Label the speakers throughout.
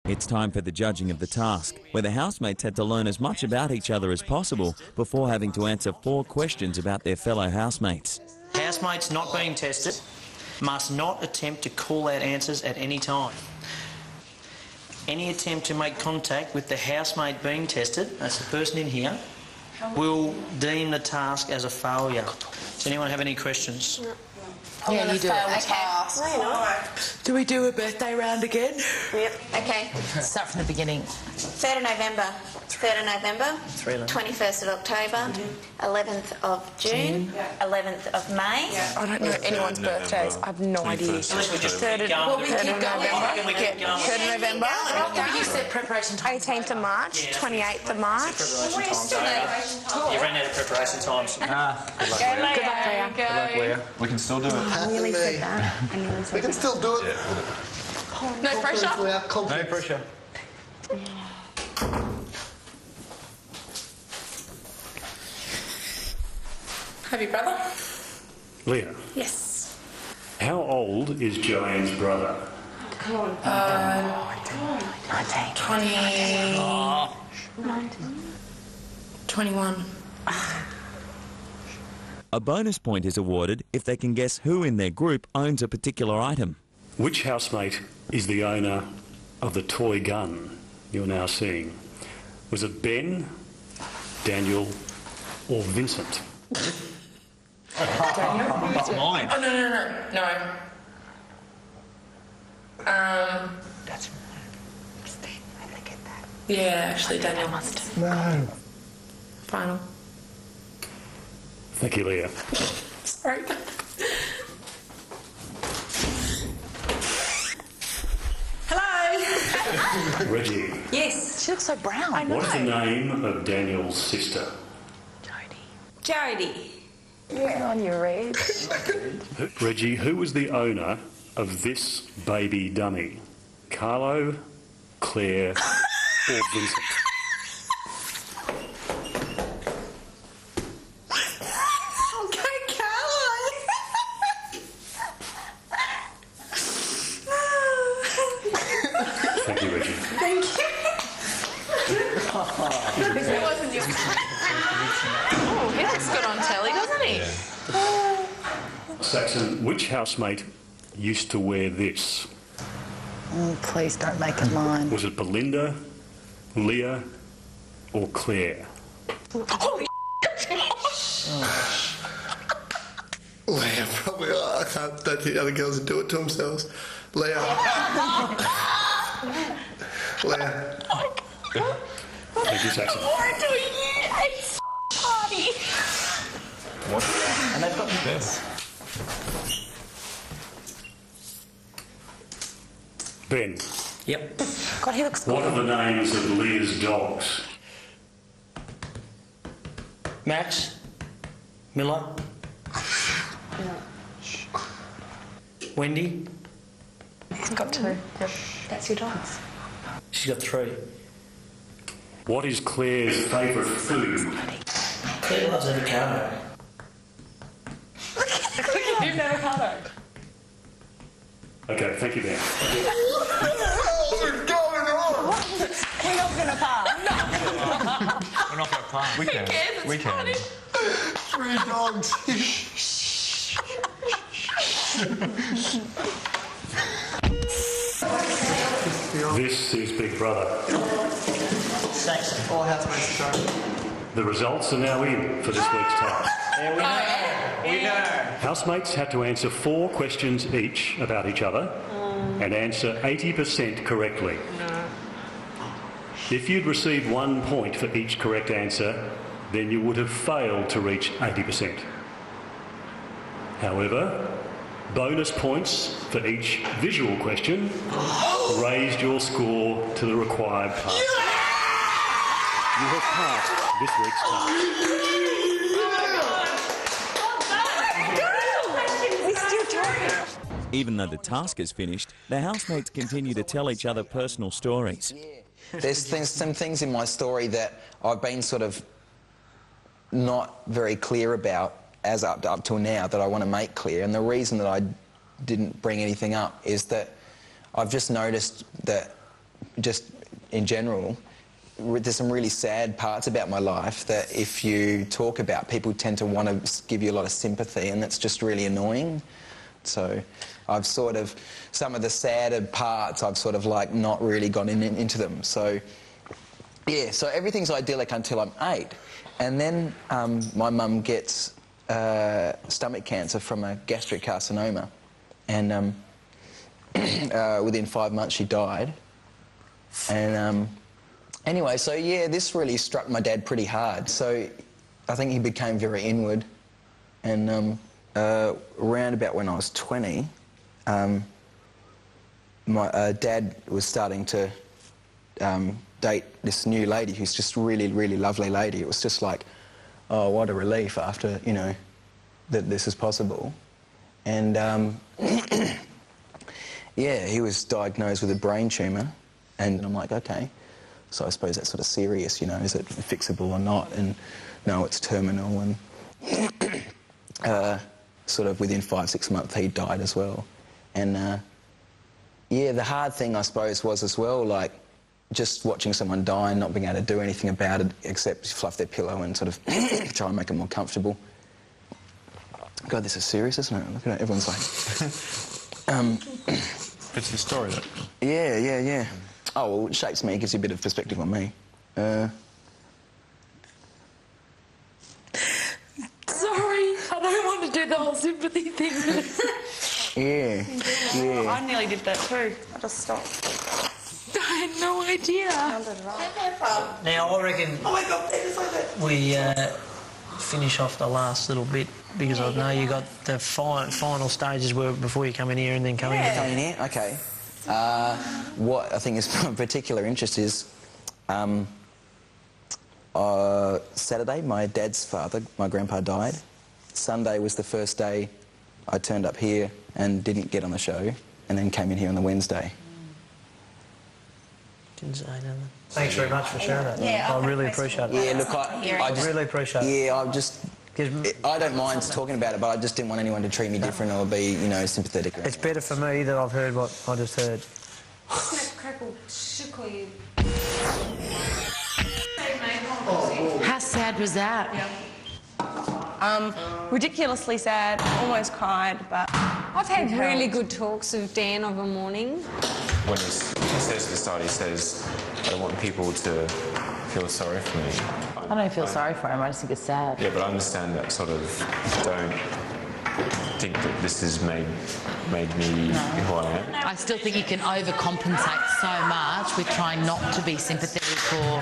Speaker 1: It's time for the judging of the task, where the housemates had to learn as much about each other as possible before having to answer 4 questions about their fellow housemates.
Speaker 2: Housemates not being tested must not attempt to call out answers at any time. Any attempt to make contact with the housemate being tested, that's the person in here, will deem the task as a failure. Does anyone have any questions?
Speaker 3: No.
Speaker 4: Yeah, you do it.
Speaker 3: Okay. No, you're not.
Speaker 4: Do we do a birthday round again?
Speaker 3: Yep. Okay.
Speaker 4: Start from the beginning.
Speaker 3: 3rd of November. 3rd of November. 21st of October. 11th of June. 11th of May.
Speaker 4: I don't know anyone's birthdays. I have no idea.
Speaker 2: Unless we just
Speaker 4: 3rd of November. 3rd of November.
Speaker 3: You
Speaker 4: said preparation time.
Speaker 3: 18th of March. 28th of March.
Speaker 2: You ran out of preparation times.
Speaker 3: Good luck, Leah.
Speaker 5: We can still do it.
Speaker 3: I nearly said that.
Speaker 6: We can still do it.
Speaker 4: No pressure.
Speaker 5: No pressure.
Speaker 4: Have you, brother?
Speaker 7: Leah,
Speaker 4: Yes.
Speaker 7: how old is Joanne's brother?
Speaker 4: 20... 21.
Speaker 1: A bonus point is awarded if they can guess who in their group owns a particular item.
Speaker 7: Which housemate is the owner of the toy gun you're now seeing? Was it Ben, Daniel, or Vincent?
Speaker 4: Daniel?
Speaker 5: That's mine.
Speaker 4: Oh, no.
Speaker 3: That's Steve, I think it that.
Speaker 4: Yeah, actually, Daniel must.
Speaker 6: No.
Speaker 4: Final.
Speaker 7: Thank you, Leah.
Speaker 4: Sorry. Hello.
Speaker 7: Reggie,
Speaker 4: Yes. She looks so brown. I know.
Speaker 7: what is the name of Daniel's sister?
Speaker 3: Jodie.
Speaker 4: Good on you, Reg.
Speaker 7: Reggie, who was the owner of this baby dummy? Carlo, Claire, or Vincent? Thank you, Reggie.
Speaker 4: Thank you. It wasn't your... Oh, he looks good on telly, doesn't he?
Speaker 5: Yeah.
Speaker 7: Saxon, which housemate used to wear this?
Speaker 8: Oh, please don't make it mine.
Speaker 7: Was it Belinda, Leah, or Claire?
Speaker 4: Holy
Speaker 6: Leah, probably. I don't think other girls would do it to themselves. Leah. Leah.
Speaker 7: Thank you, Saxon.
Speaker 4: party.
Speaker 5: What? And they've got this.
Speaker 7: Ben,
Speaker 2: Yep.
Speaker 4: God, he looks
Speaker 7: what
Speaker 4: good.
Speaker 7: are the names of Leah's dogs?
Speaker 2: Max. Miller. Wendy.
Speaker 4: He's got 2. Yep. That's your dogs.
Speaker 2: She's got 3.
Speaker 7: What is Claire's favourite food?
Speaker 2: Claire loves avocado.
Speaker 4: You've never had it.
Speaker 7: Okay, thank you, Ben.
Speaker 6: What's going on?
Speaker 4: We're not going to pass. No.
Speaker 5: We're not going to pass. We can.
Speaker 4: cares?
Speaker 5: We
Speaker 4: It's
Speaker 5: can.
Speaker 4: funny.
Speaker 6: 3 dogs.
Speaker 7: This is Big Brother.
Speaker 2: Saxon.
Speaker 6: All housemates are trying.
Speaker 7: The results are now in for this week's task.
Speaker 2: There we go. We know.
Speaker 7: Housemates had to answer 4 questions each about each other and answer 80% correctly. If you'd received 1 point for each correct answer, then you would have failed to reach 80%. However, bonus points for each visual question raised your score to the required pass. You have passed this week's task.
Speaker 1: Even though the task is finished, the housemates continue to tell each other personal stories.
Speaker 8: There's some things in my story that I've been sort of not very clear about as up till now that I want to make clear. And the reason that I didn't bring anything up is that I've just noticed that just in general, there's some really sad parts about my life that if you talk about, people tend to want to give you a lot of sympathy, and that's just really annoying. So I've sort of, some of the sadder parts, I've sort of like not really gone into them. So yeah, so everything's idyllic until I'm 8. And then my mum gets stomach cancer from a gastric carcinoma. And within 5 months she died. And anyway, so yeah, this really struck my dad pretty hard. So I think he became very inward. And around about when I was 20, my dad was starting to date this new lady who's just really, really lovely lady. It was just like, oh, what a relief after, you know, that this is possible. And yeah, he was diagnosed with a brain tumour, and I'm like, okay, so I suppose that's sort of serious, you know, is it fixable or not? And no, it's terminal. And sort of within 5-6 months he died as well. And yeah, the hard thing I suppose was as well, like, just watching someone die and not being able to do anything about it except fluff their pillow and sort of try and make them more comfortable. God, this is serious, isn't it? Look at it, everyone's like...
Speaker 5: It's the story, though.
Speaker 8: Yeah. Oh, well, it shapes me, gives you a bit of perspective on me.
Speaker 4: Sorry, I don't want to do the whole sympathy thing.
Speaker 8: Yeah.
Speaker 4: I nearly did that too. I just stopped. I had no idea.
Speaker 2: Now, I reckon we finish off the last little bit, because I know you got the final stages before you come in here and then come in.
Speaker 8: Come in here? Okay. What I think is of particular interest is Saturday, my dad's father, my grandpa, died. Sunday was the first day I turned up here and didn't get on the show, and then came in here on the Wednesday.
Speaker 2: Didn't say nothing. Thanks very much for sharing that.
Speaker 3: Yeah,
Speaker 2: I really appreciate it.
Speaker 8: Yeah, look, I just
Speaker 2: really appreciate it.
Speaker 8: Yeah, I don't mind talking about it, but I just didn't want anyone to treat me different or be, you know, sympathetic.
Speaker 2: It's better for me that I've heard what I just heard.
Speaker 9: How sad was that?
Speaker 10: Ridiculously sad, almost cried, but...
Speaker 11: I've had really good talks with Dan of a morning.
Speaker 12: When he says to the start, he says, I don't want people to feel sorry for me.
Speaker 9: I don't feel sorry for him, I just think it's sad.
Speaker 12: Yeah, but I understand that sort of don't think that this has made me who I am.
Speaker 9: I still think you can overcompensate so much with trying not to be sympathetic or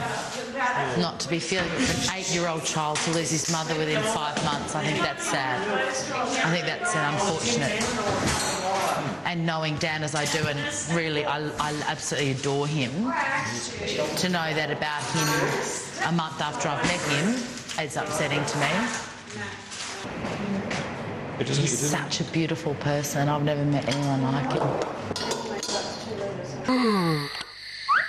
Speaker 9: not to be feeling. For an 8-year-old child to lose his mother within 5 months, I think that's sad. I think that's unfortunate. And knowing Dan as I do, and really I absolutely adore him, to know that about him a month after I've met him is upsetting to me. He's such a beautiful person. I've never met anyone like him.